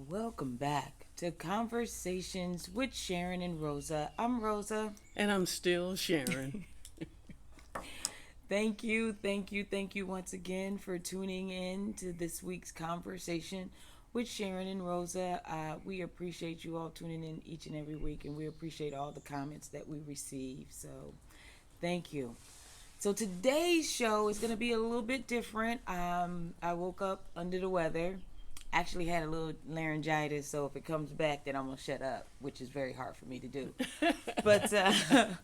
Welcome back to Conversations with Sharon and Rosa. I'm Rosa. And I'm still Sharon. Thank you once again for tuning in to this week's conversation with Sharon and Rosa. We appreciate you all tuning in each and every week, and we appreciate all the comments that we receive. So, thank you. So today's show is going to be a little bit different. I woke up under the weather. Actually had a little laryngitis, so if it comes back, then I'm gonna shut up, which is very hard for me to do. But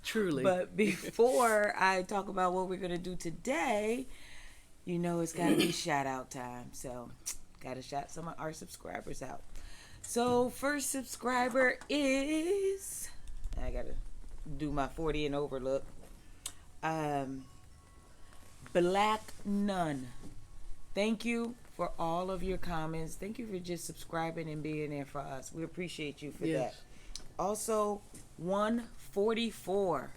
Truly. but before I talk about what we're gonna do today, it's gotta be shout out time. So gotta shout some of our subscribers out. So first subscriber is I gotta do my 40 and over look. Black Nun. Thank you for all of your comments. Thank you for just subscribing and being there for us. We appreciate you for that. Also, 144.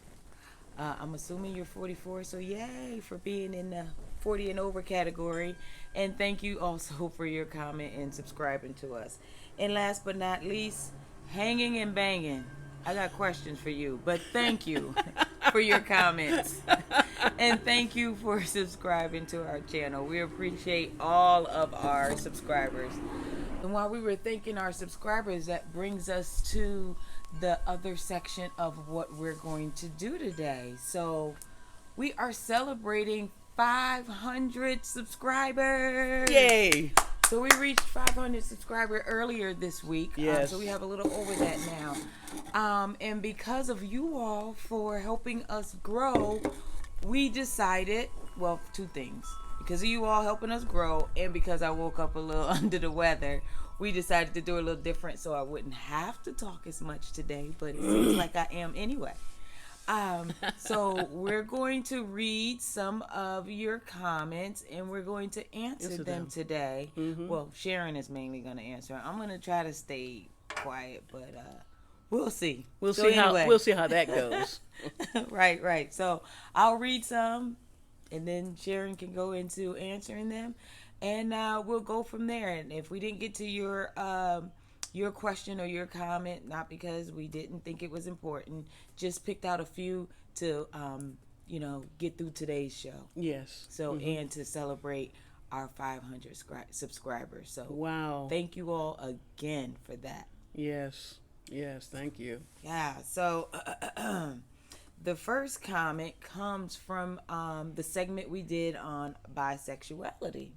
I'm assuming you're 44, so yay for being in the 40 and over category. And thank you also for your comment and subscribing to us. And last but not least, hanging and banging. I got questions for you, but thank you for your comments. And thank you for subscribing to our channel. We appreciate all of our subscribers. And while we were thanking our subscribers, that brings us to the other section of what we're going to do today. So we are celebrating 500 subscribers. Yay! So we reached 500 subscribers earlier this week. Yes. So we have a little over that now. And because of you all for helping us grow, we decided, well, two things. Because of you all helping us grow and because I woke up a little under the weather, we decided to do a little different so I wouldn't have to talk as much today, but it seems like I am anyway. So we're going to read some of your comments and we're going to answer them today. Mm-hmm. Well, Sharon is mainly going to answer. I'm going to try to stay quiet, but we'll see. We'll see how that goes. Right. So I'll read some and then Sharon can go into answering them and we'll go from there. And if we didn't get to your question or your comment, not because we didn't think it was important, just picked out a few to get through today's show. Yes. So and to celebrate our 500 subscribers. So wow, thank you all again for that. Yes, thank you. Yeah. So the first comment comes from the segment we did on bisexuality.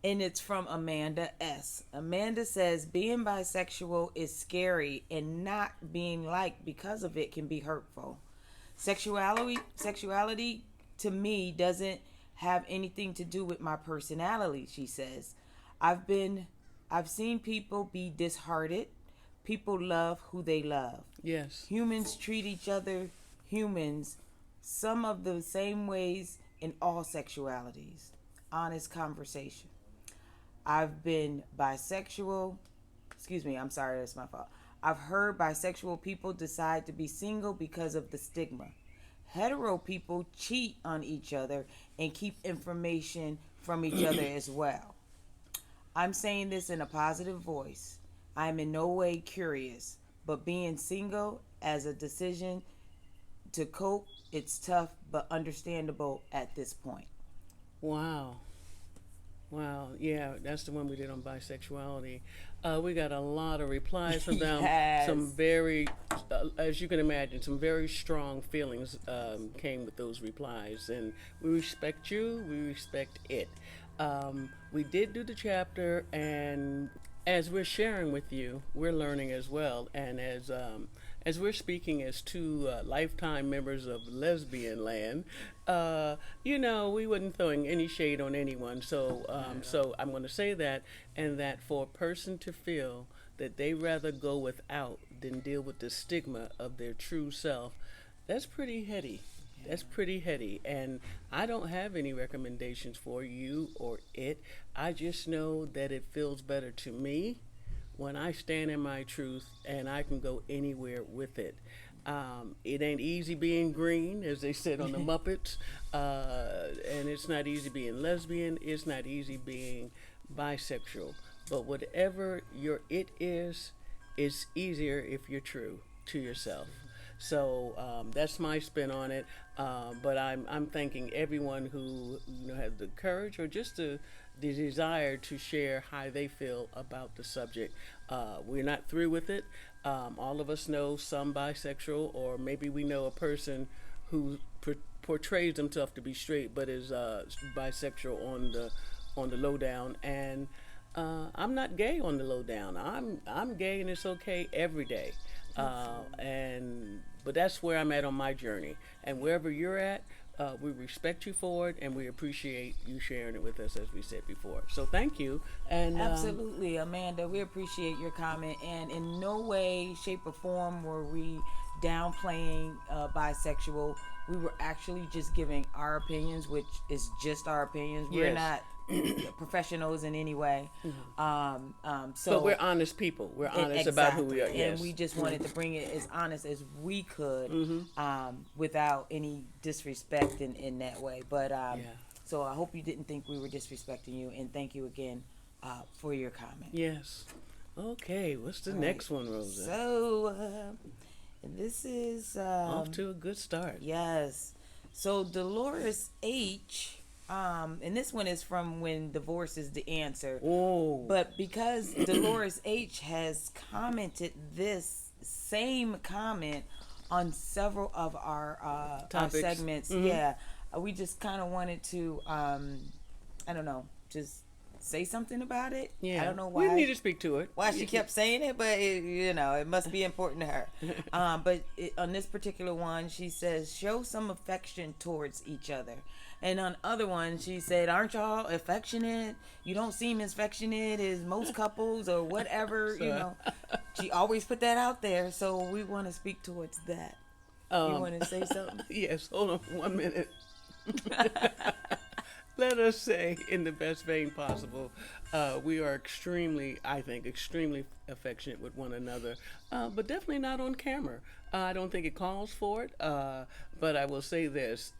And it's from Amanda S. Amanda says, being bisexual is scary and not being liked because of it can be hurtful. Sexuality to me doesn't have anything to do with my personality, she says. I've seen people be disheartened. People love who they love. Yes. Humans treat each other humans some of the same ways in all sexualities. Honest conversation. I've been bisexual. I'm sorry, that's my fault. I've heard bisexual people decide to be single because of the stigma. Hetero people cheat on each other and keep information from each other as well. I'm saying this in a positive voice. I'm in no way curious, but being single as a decision to cope, it's tough but understandable at this point. Wow, yeah, that's the one we did on bisexuality. We got a lot of replies from them. Yes. Some very, as you can imagine, some very strong feelings came with those replies. And we respect you, we respect it. We did do the chapter, and as we're sharing with you, we're learning as well. And as we're speaking as two lifetime members of lesbian land, we wouldn't throwing any shade on anyone. So I'm going to say that, and that for a person to feel that they rather go without than deal with the stigma of their true self, that's pretty heady. That's pretty heady. And I don't have any recommendations for you or it. I just know that it feels better to me when I stand in my truth and I can go anywhere with it. It ain't easy being green, as they said on the Muppets, and it's not easy being lesbian. It's not easy being bisexual. but whatever your it is, it's easier if you're true to yourself. So that's my spin on it. But I'm thanking everyone who had the courage or just the desire to share how they feel about the subject. We're not through with it. All of us know some bisexual, or maybe we know a person who portrays himself to be straight but is bisexual on the lowdown. And I'm not gay on the lowdown. I'm gay, and it's okay every day. And but that's where I'm at on my journey. And wherever you're at, we respect you for it, and we appreciate you sharing it with us, as we said before. So thank you. And Absolutely, Amanda. We appreciate your comment, and in no way, shape, or form were we downplaying bisexual. We were actually just giving our opinions, which is just our opinions. We're Yes. not professionals in any way. So but we're honest people. We're honest about who we are. Yes. And we just wanted to bring it as honest as we could, without any disrespect in that way. But so I hope you didn't think we were disrespecting you, and thank you again for your comment. Yes. Okay. What's the next one, Rosa? So this is Off to a good start. yes. So Dolores H. And this one is from When Divorce is the Answer. Oh. But because Dolores H has commented this same comment on several of our segments, we just kind of wanted to, I don't know, just say something about it. Yeah. I don't know why. We need to speak to it. Why she kept saying it, but it must be important to her. But on this particular one, she says, show some affection towards each other. And on other ones, she said, aren't y'all affectionate? You don't seem as affectionate as most couples or whatever, She always put that out there, so we want to speak towards that. You want to say something? Yes, hold on 1 minute. Let us say, in the best vein possible, we are extremely affectionate with one another, but definitely not on camera. I don't think it calls for it, but I will say this.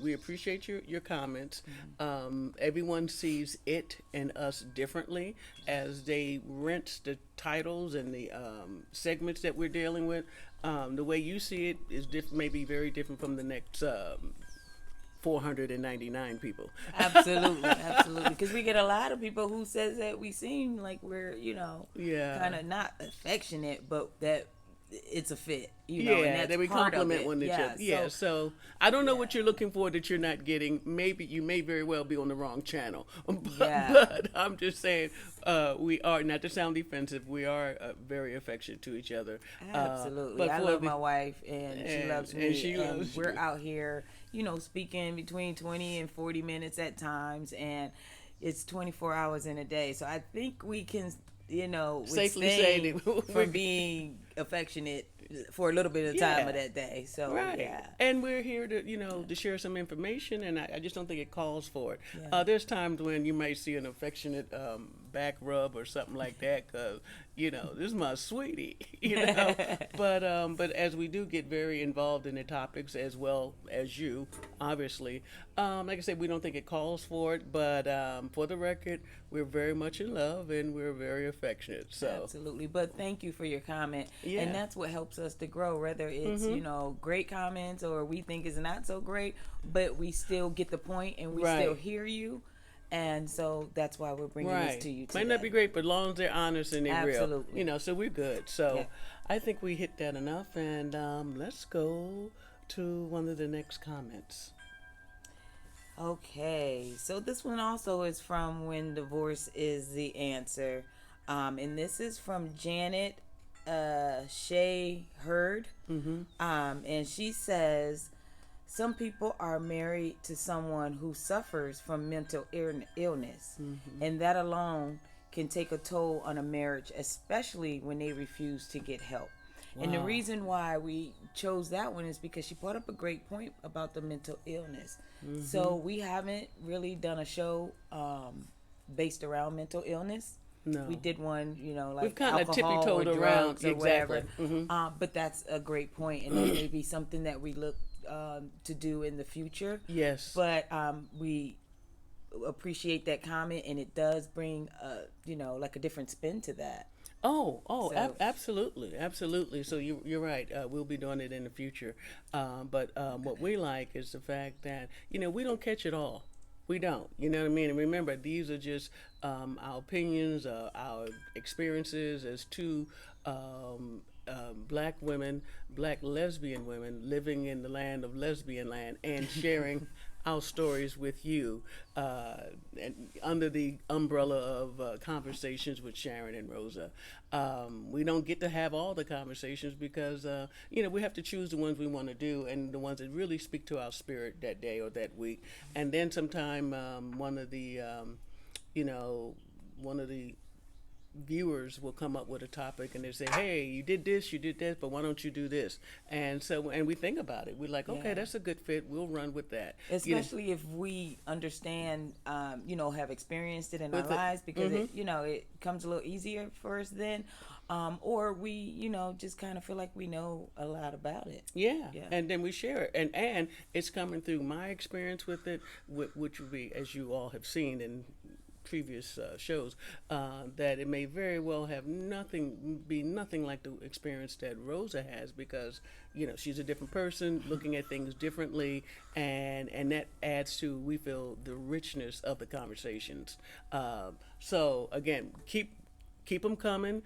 We appreciate your comments. Everyone sees it and us differently as they rinse the titles and the segments that we're dealing with. The way you see it is maybe very different from the next 499 people. Absolutely. Because we get a lot of people who says that we seem like we're, kind of not affectionate, but that it's a fit, and that's that we part compliment of it. one another. Yeah, so I don't know what you're looking for that you're not getting. Maybe you may very well be on the wrong channel. But I'm just saying, we are, not to sound defensive, we are very affectionate to each other. Absolutely. But I love my wife, and she loves me, and we're you. out here, speaking between 20 and 40 minutes at times, and it's 24 hours in a day. So I think we can, Safely say that from being affectionate for a little bit of time of that day. So and we're here to to share some information, and I just don't think it calls for it. There's times when you might see an affectionate back rub or something like that, because this is my sweetie, but as we do get very involved in the topics, as well as you, obviously, like I said, we don't think it calls for it, but for the record, we're very much in love and we're very affectionate. So absolutely. But thank you for your comment, and that's what helps us to grow, whether it's great comments or we think is not so great, but we still get the point and we still hear you. And so that's why we're bringing this to you today. Might not be great, but as long as they're honest and they're real, so we're good. So I think we hit that enough, and let's go to one of the next comments. Okay, so this one also is from When Divorce is the Answer, and this is from Janet Shea Hurd, and she says, some people are married to someone who suffers from mental illness, and that alone can take a toll on a marriage, especially when they refuse to get help. Wow. And the reason why we chose that one is because she brought up a great point about the mental illness. So we haven't really done a show based around mental illness. No. We did one, like we've kind of tippy-toed around or whatever. But that's a great point, and it may be something that we look to do in the future. Yes. But we appreciate that comment, and it does bring like a different spin to that. So Absolutely, absolutely. So you're right. We'll be doing it in the future. But what we like is the fact that we don't catch it all. We don't. You know what I mean? And remember, these are just our opinions, our experiences as two black women, black lesbian women living in the land of lesbian land and sharing our stories with you and under the umbrella of conversations with Sharon and Rosa. We don't get to have all the conversations because we have to choose the ones we want to do and the ones that really speak to our spirit that day or that week. And then sometime you know one of the viewers will come up with a topic and they say, "Hey, you did this, but why don't you do this?" And we think about it. We're like, "Okay, yeah, that's a good fit. We'll run with that." especially if we understand, have experienced it in our With it. lives, because it comes a little easier for us then, or we, just kind of feel like we know a lot about it. Yeah. Yeah. And then we share it, and it's coming through my experience with it, which will be, as you all have seen in previous shows, that it may very well have nothing like the experience that Rosa has, because she's a different person looking at things differently, and that adds to, we feel, the richness of the conversations. So again, keep them coming.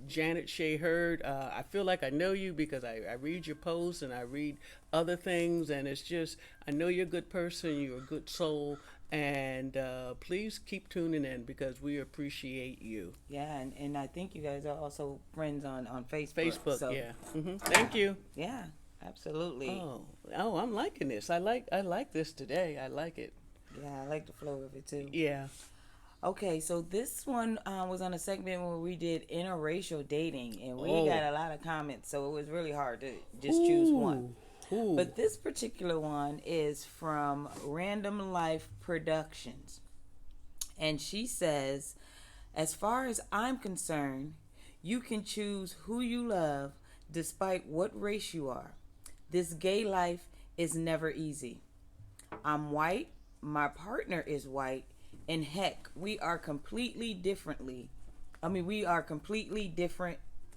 Janet Shea Hurd, I feel like I know you because I read your posts and I read other things, and it's just, I know you're a good person, you're a good soul, and please keep tuning in because we appreciate you. Yeah, and I think you guys are also friends on Facebook. Facebook, So yeah. Thank you. yeah, absolutely. Oh, I'm liking this. I like this today. I like it. Yeah, I like the flow of it too. Yeah. Okay, so this one was on a segment where we did interracial dating, and we Oh. got a lot of comments, so it was really hard to just choose one. Ooh. But this particular one is from Random Life Productions. And she says, "As far as I'm concerned, you can choose who you love despite what race you are. This gay life is never easy. I'm white, my partner is white, and heck, we are completely different,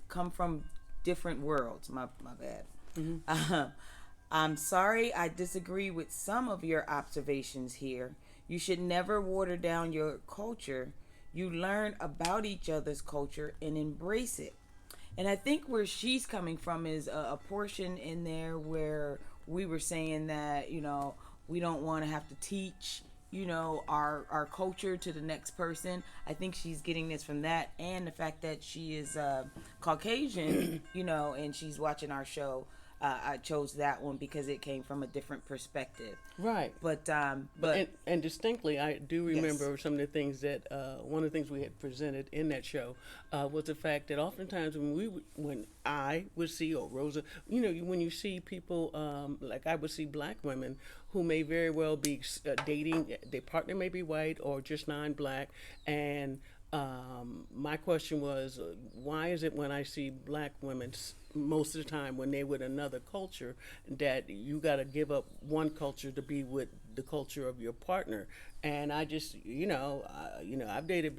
come from different worlds. My bad. I'm sorry I disagree with some of your observations here. You should never water down your culture. You learn about each other's culture and embrace it." And I think where she's coming from is a portion in there where we were saying that, we don't want to have to teach, our culture to the next person. I think she's getting this from that, and the fact that she is Caucasian, and she's watching our show. I chose that one because it came from a different perspective. Right. But and distinctly, I do remember Yes. some of the things that one of the things we had presented in that show was the fact that oftentimes when I would see, or Rosa, when you see people, like I would see black women who may very well be dating, their partner may be white or just non-black, and my question was, why is it when I see black women most of the time when they're with another culture that you got to give up one culture to be with the culture of your partner? And I just, I've dated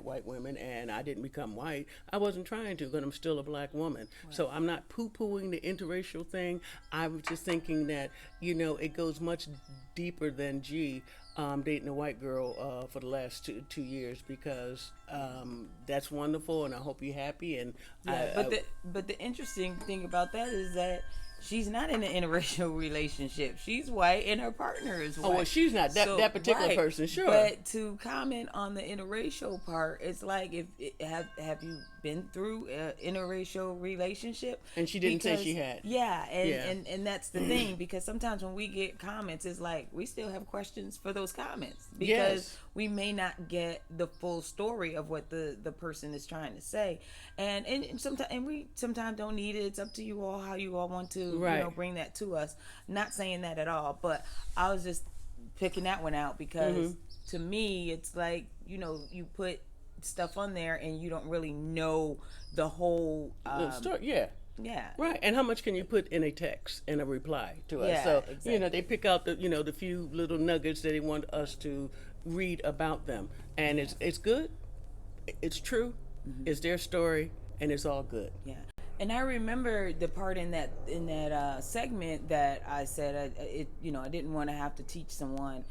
white women, and I didn't become white. I wasn't trying to, but I'm still a black woman. Right. So I'm not poo-pooing the interracial thing. I was just thinking that, it goes much deeper than, dating a white girl for the last two years, because that's wonderful, and I hope you're happy. And yeah, but the interesting thing about that is that she's not in an interracial relationship. She's white and her partner is white. Oh, well, she's not that particular right. person, sure. But to comment on the interracial part, it's like, have you been through an interracial relationship? And she didn't say she had. Yeah, and that's the thing, because sometimes when we get comments, it's like we still have questions for those comments, because we may not get the full story of what the person is trying to say, and we sometimes don't need it. It's up to you all how you all want to bring that to us. Not saying that at all, but I was just picking that one out because to me it's like, you put stuff on there and you don't really know the whole story. Yeah. Yeah. Right, and how much can you put in a text, in a reply to us? Yeah, So, exactly. they pick out the few little nuggets that they want us to read about them. And Yeah. it's good, it's true, it's their story, and it's all good. Yeah. And I remember the part in that segment that I said I didn't want to have to teach someone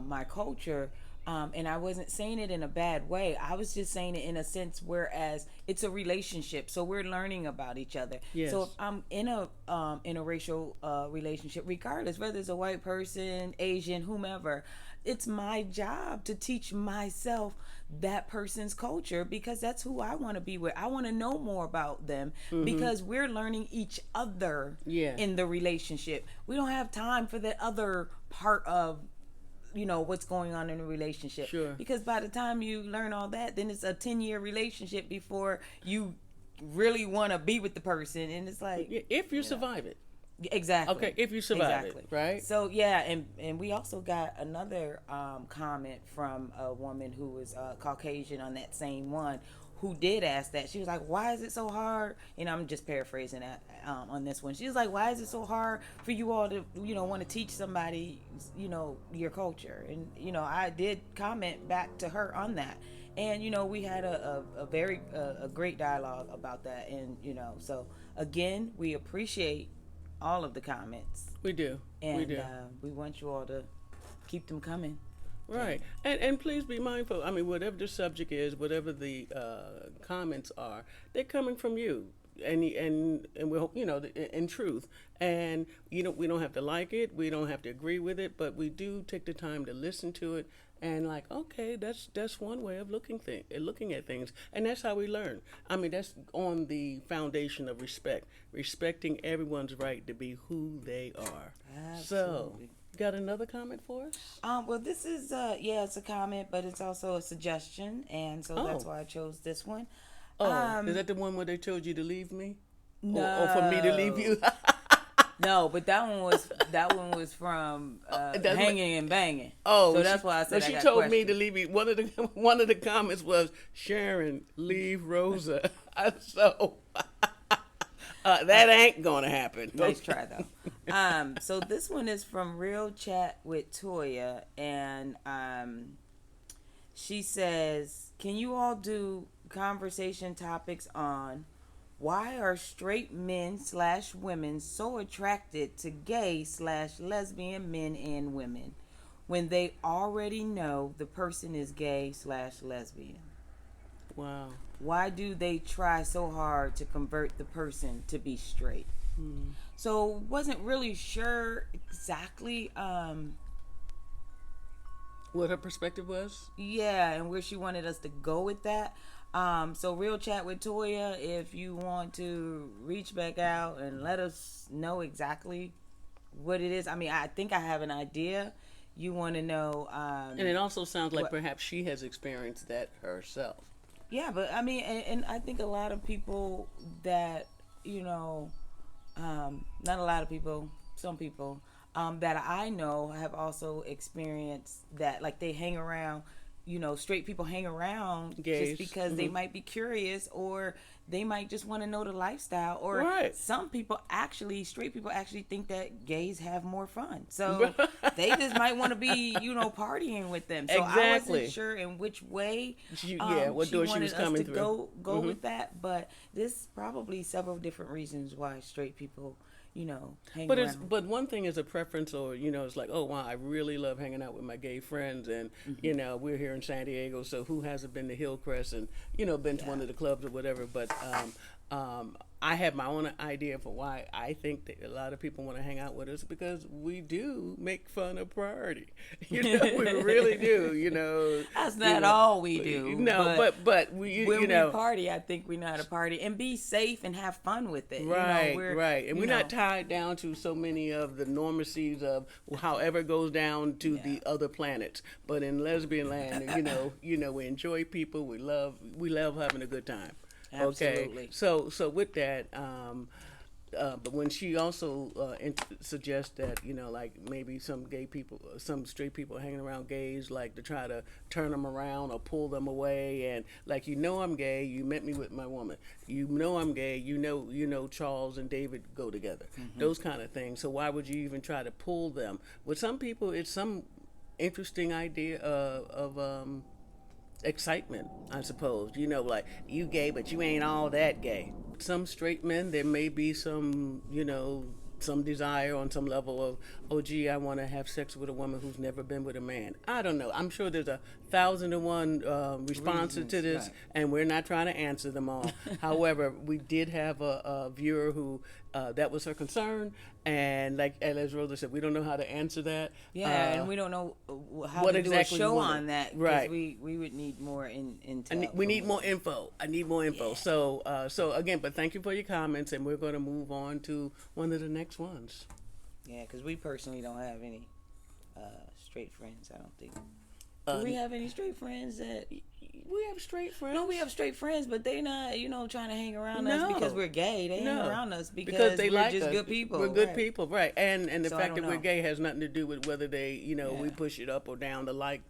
my culture, and I wasn't saying it in a bad way. I was just saying it in a sense whereas it's a relationship, so we're learning about each other. Yes. So if I'm in a interracial relationship, regardless whether it's a white person, Asian, whomever, it's my job to teach myself that person's culture because that's who I want to be with. I want to know more about them because we're learning each other Yeah. in the relationship. We don't have time for the other part of what's going on in a relationship. Sure. Because by the time you learn all that, then it's a 10-year relationship before you really want to be with the person, and it's like If you survive it. exactly. Okay, if you survive it, right? So yeah, and we also got another comment from a woman who was Caucasian on that same one, who did ask that. She was like, "Why is it so hard?" And I'm just paraphrasing that on this one. She was like, "Why is it so hard for you all to want to teach somebody your culture?" And I did comment back to her on that. And we had a very great dialogue about that. And so again, we appreciate all of the comments, We do. and we do. we want you all to keep them coming. Right, and please be mindful. I mean, whatever the subject is, whatever the comments are, they're coming from you, and we hope in truth. And we don't have to like it, we don't have to agree with it, but we do take the time to listen to it and like, okay, that's one way of looking at things, and that's how we learn. I mean, that's on the foundation of respecting everyone's right to be who they are. So. Absolutely. Got another comment for us? Well, this is it's a comment, but it's also a suggestion, and so that's Oh. why I chose this one. Oh, is that the one where they told you to leave me? No, Or for me to leave you? no, but that one was from That's hanging and banging. Oh, so that's why I said no, I she got told me questions. to leave me. One of the comments was, "Sharon, leave Rosa." So that ain't gonna happen. Nice try though. So this one is from Real Chat with Toya, and she says, "Can you all do conversation topics on why are straight men/women so attracted to gay/lesbian men and women when they already know the person is gay/lesbian? Wow. Why do they try so hard to convert the person to be straight?" So wasn't really sure exactly What her perspective was? and where she wanted us to go with that. So Real Chat with Toya, if you want to reach back out and let us know exactly what it is. I mean, I think I have an idea. You want to know And it also sounds like perhaps she has experienced that herself. yeah, but I mean, and I think a lot of people that not a lot of people, some people that I know have also experienced that. Like they hang around, straight people hang around Gays. just because they might be curious, or they might just want to know the lifestyle, or Right. some people straight people actually think that gays have more fun, so they just might want to be partying with them. So I Exactly. wasn't sure in which way What door she wanted was us coming to through. go with that, but there's probably several different reasons why straight people hang But around. but one thing is a preference, or it's like, oh wow, I really love hanging out with my gay friends, and we're here in San Diego, so who hasn't been to Hillcrest and been to one of the clubs or whatever. But I have my own idea for why I think that a lot of people want to hang out with us, because we do make fun of priority. We really do. That's not all we do. No, but we when we party, I think we know how to party and be safe and have fun with it. Right, right. And we're not tied down to so many of the normacies of however it goes down to the other planets. But in lesbian land, we enjoy people. We love having a good time. Absolutely. Okay. So with that, But when she also suggests that, you know, like maybe some gay people, some straight people hanging around gays, like to try to turn them around or pull them away, and like, you know, I'm gay, you met me with my woman, you know, I'm gay, you know, Charles and David go together, those kind of things. So why would you even try to pull them? With some people, it's some interesting idea of excitement, I suppose. You know, like, you gay, but you ain't all that gay. Some straight men, there may be some, you know, some desire on some level of, oh, gee, I want to have sex with a woman who's never been with a man. I don't know. I'm sure there's 1,001 responses to this, right. and we're not trying to answer them all. However, we did have a viewer who that was her concern, and like as Rosa said, we don't know how to answer that. Yeah, and we don't know how what to exactly do a show we want. on that. Right. We would need more intel. We need more info. I need more info. Yeah. So again, but thank you for your comments, and we're going to move on to one of the next ones. Yeah, because we personally don't have any straight friends. I don't think. Do we have any straight friends that? We have straight friends. No, we have straight friends, but they not, you know, trying to hang around No. us because we're gay. They No. hang around us because they we're like just us. good people. We're good right. people, right? And the So I fact don't that we're know. gay has nothing to do with whether they, you know, we Yeah. push it up or down the like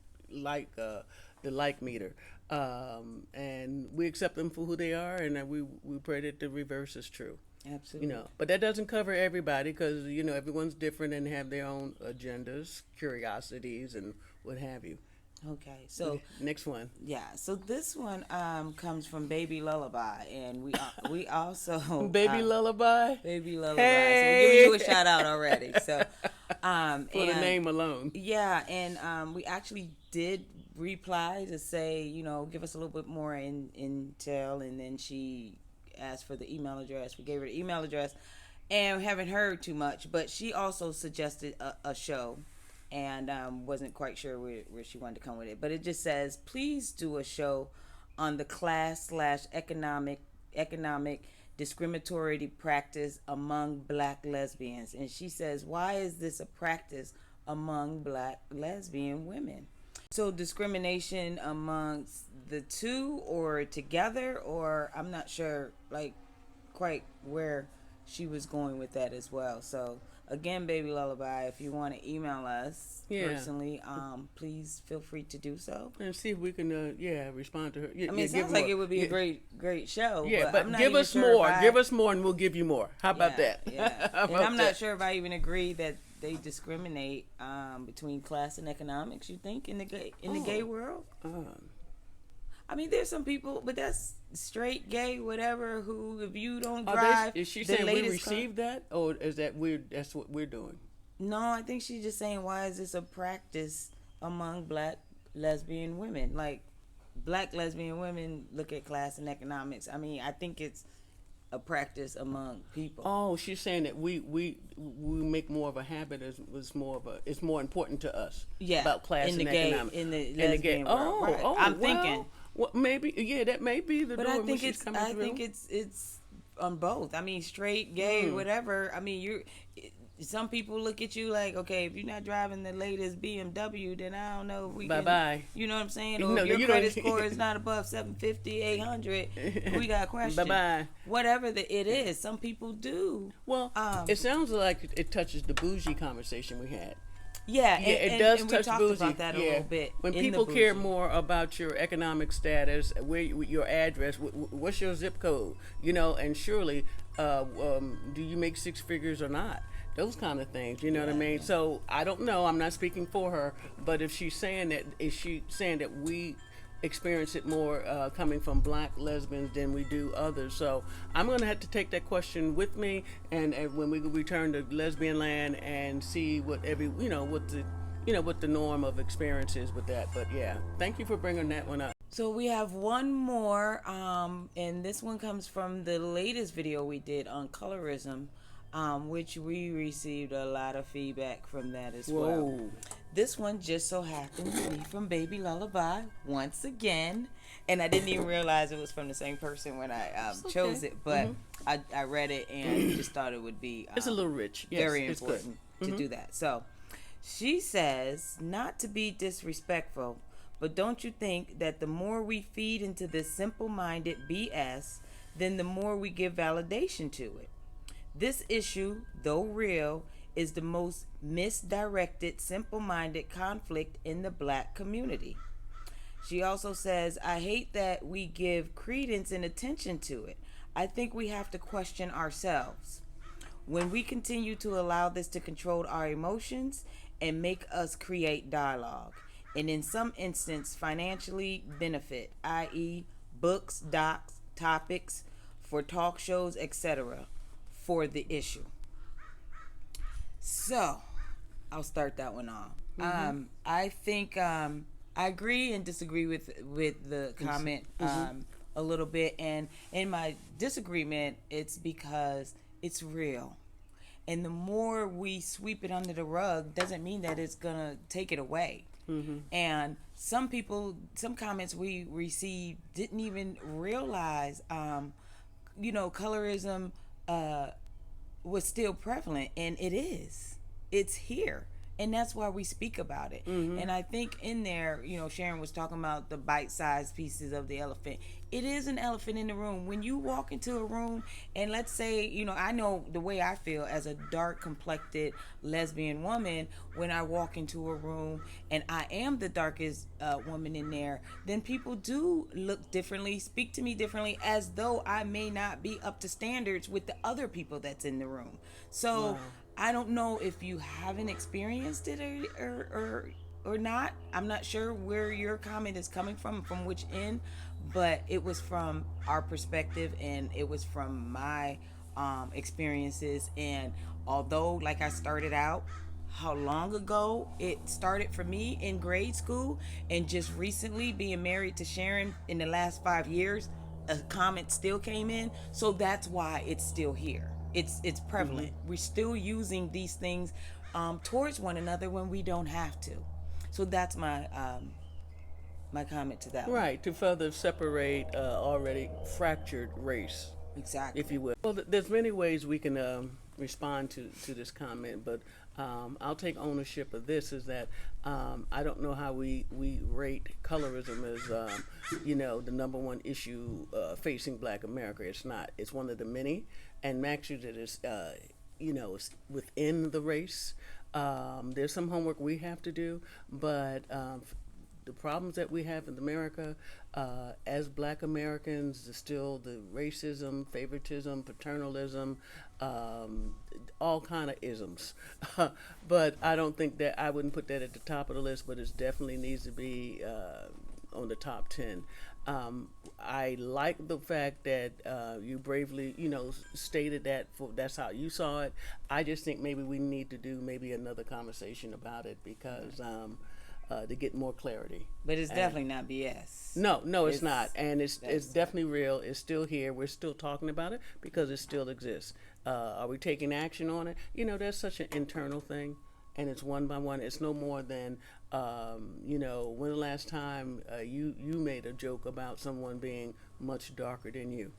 meter. And we accept them for who they are, and we pray that the reverse is true. Absolutely. You know, but that doesn't cover everybody, because, you know, everyone's different and have their own agendas, curiosities, and what have you. Okay, so Next one. yeah, so this one comes from Baby Lullaby, and we also Baby Lullaby. Baby Lullaby. Hey! So we're giving you a shout out already. So For the name alone. yeah, and we actually did reply to say, you know, give us a little bit more intel, and then she asked for the email address. We gave her the email address, and we haven't heard too much, but she also suggested a show, and wasn't quite sure where she wanted to come with it. But it just says, please do a show on the class/economic discriminatory practice among black lesbians. And she says, why is this a practice among black lesbian women? So discrimination amongst the two or together, or I'm not sure like quite where she was going with that as well. So again, Baby Lullaby, if you want to email us personally, please feel free to do so. And see if we can, respond to her. I mean, it sounds like it would be a great show. Yeah, but I'm not give even us sure more. Give us more, and we'll give you more. How about that? Yeah. How And about I'm that? not sure if I even agree that they discriminate between class and economics. You think in the gay world? I mean, there's some people, but that's straight, gay, whatever. Who, if you don't drive, Is she the saying we latest car- received that, or is that that's what we're doing? No, I think she's just saying, why is this a practice among black lesbian women? Like, black lesbian women look at class and economics. I mean, I think it's a practice among people. Oh, she's saying that we make more of a habit. It's more important to us. Yeah, about class in the and gay, economics. in the lesbian world. Right. I'm thinking. Well, maybe that may be the. But door I in which think she's coming through. it's on both. I mean, straight, gay, whatever. I mean, some people look at you like, okay, if you're not driving the latest BMW, then I don't know if we Bye-bye. can. You know what I'm saying? Or No, if your you credit don't- score is not above 750, 800, we got questions. Bye-bye. Whatever it is, some people do. Well, it sounds like it touches the bougie conversation we had. Yeah, It does and touch we talked bougie. about that a little bit. When in people the care bougie. more about your economic status, where your address, what's your zip code, you know, and surely, do you make six figures or not? Those kind of things, you know what I mean? So I don't know. I'm not speaking for her, but if she's saying that, is she saying that we experience it more coming from black lesbians than we do others? So I'm gonna have to take that question with me, and when we return to lesbian land and see what what the norm of experience is with that. But yeah, thank you for bringing that one up. So we have one more, and this one comes from the latest video we did on colorism, which we received a lot of feedback from that as well. Whoa. This one just so happens to be from Baby Lullaby once again, and I didn't even realize it was from the same person when I chose it, but I read it and just thought it would be It's a little rich. Yes, very it's important good. to do that. So she says, not to be disrespectful, but don't you think that the more we feed into this simple-minded BS, then the more we give validation to it? This issue, though real, is the most misdirected, simple minded conflict in the black community. She also says, I hate that we give credence and attention to it. I think we have to question ourselves. When we continue to allow this to control our emotions and make us create dialogue, and in some instance financially benefit, i.e., books, docs, topics for talk shows, etc., for the issue. So, I'll start that one off. I think I agree and disagree with the comment a little bit, and in my disagreement, it's because it's real, and the more we sweep it under the rug, doesn't mean that it's gonna take it away. And some people, some comments we received didn't even realize, colorism was still prevalent, and it is. It's here. And that's why we speak about it. And I think in there, Sharon was talking about the bite-sized pieces of the elephant. It is an elephant in the room. When you walk into a room, and let's say, I know the way I feel as a dark-complected lesbian woman, when I walk into a room and I am the darkest woman in there, then people do look differently, speak to me differently, as though I may not be up to standards with the other people that's in the room. So... Wow. I don't know if you haven't experienced it or not. I'm not sure where your comment is coming from which end, but it was from our perspective, and it was from my experiences. And although, like I started out, how long ago it started for me in grade school, and just recently being married to Sharon in the last 5 years, a comment still came in. So that's why it's still here. It's prevalent. We're still using these things towards one another when we don't have to. So that's my my comment to that. Right, to further separate already fractured race. Exactly. If you will. Well, there's many ways we can respond to this comment, but I'll take ownership of this. Is that I don't know how we rate colorism as the number one issue facing Black America. It's not. It's one of the many, and actually that is it's within the race. There's some homework we have to do, but the problems that we have in America as Black Americans, still the racism, favoritism, paternalism, all kind of isms. But I don't think that I wouldn't put that at the top of the list, but it definitely needs to be on the top 10. I like the fact that you bravely, stated that that's how you saw it. I just think maybe we need to do maybe another conversation about it because to get more clarity. But it's definitely not BS. No, it's not. And it's definitely real. It's still here. We're still talking about it because it still exists. Are we taking action on it? That's such an internal thing, and it's one by one. It's no more than, when the last time you made a joke about someone being much darker than you,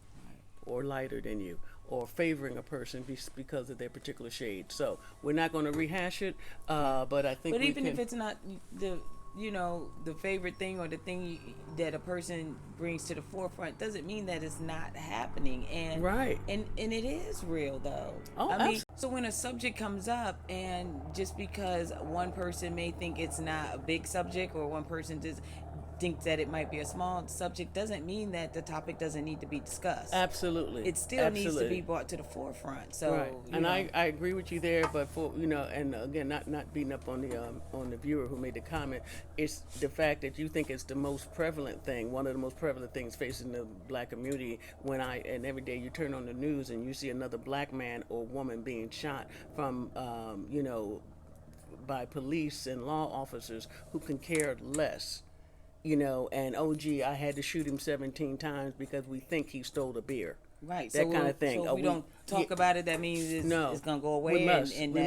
or lighter than you, or favoring a person because of their particular shade. So we're not going to rehash it, but I think. But even if it's not the favorite thing or the thing that a person brings to the forefront, doesn't mean that it's not happening. And right. And it is real though. Oh, I mean, so when a subject comes up, and just because one person may think it's not a big subject, or one person just thinks that it might be a small subject, doesn't mean that the topic doesn't need to be discussed. Absolutely. It still needs to be brought to the forefront. So right. And I agree with you there, but for and again, not beating up on the viewer who made the comment, it's the fact that you think it's the most prevalent thing, one of the most prevalent things facing the Black community, and every day you turn on the news and you see another Black man or woman being shot from by police and law officers who can care less. And I had to shoot him 17 times because we think he stole a beer. Right. That kind of thing. So if we don't talk about it, that means it's going to go away. We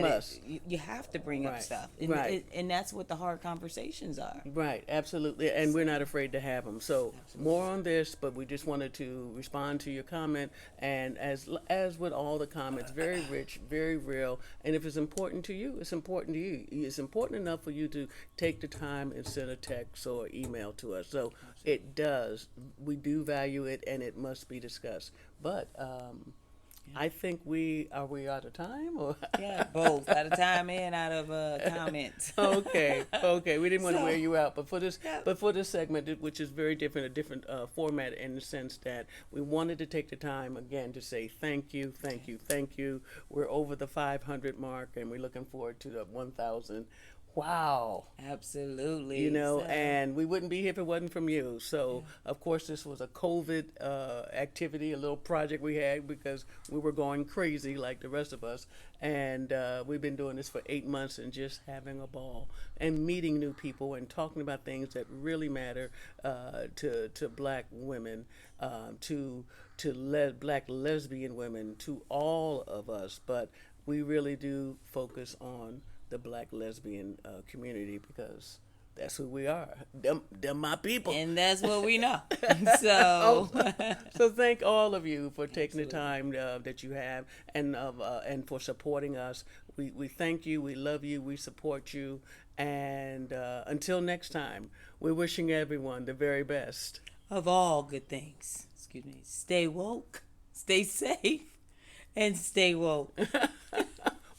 must. You have to bring up stuff. And, right. And that's what the hard conversations are. Right. Absolutely. And we're not afraid to have them. So more on this, but we just wanted to respond to your comment. And as with all the comments, very rich, very real. And if it's important to you, it's important to you. It's important enough for you to take the time and send a text or email to us. So it does. We do value it, and it must be discussed. But I think we out of time, or Yeah, both out of time and out of comments. okay, we didn't want to So, wear you out, but for this yeah. segment, which is very different, a different format in the sense that we wanted to take the time again to say thank you, thank you, thank you. We're over the 500 mark, and we're looking forward to the 1,000. Wow. Absolutely. You know, So, and we wouldn't be here if it wasn't from you. So, of course, this was a COVID activity, a little project we had because we were going crazy like the rest of us. And we've been doing this for 8 months and just having a ball and meeting new people and talking about things that really matter to black women, to black lesbian women, to all of us. But we really do focus on the black lesbian community because that's who we are. Them my people. and that's what we know. So, So thank all of you for taking the time that you have and for supporting us. We thank you. We love you. We support you. And until next time, we're wishing everyone the very best. of all good things, excuse me, stay woke, stay safe, and stay woke.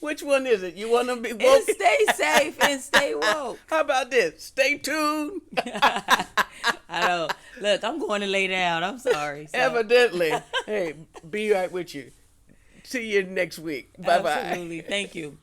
Which one is it? You want to be woke? And stay safe and stay woke. How about this? Stay tuned. I don't. Look, I'm going to lay down. I'm sorry. So. Evidently. Hey, be right with you. See you next week. Bye bye. Absolutely. Thank you.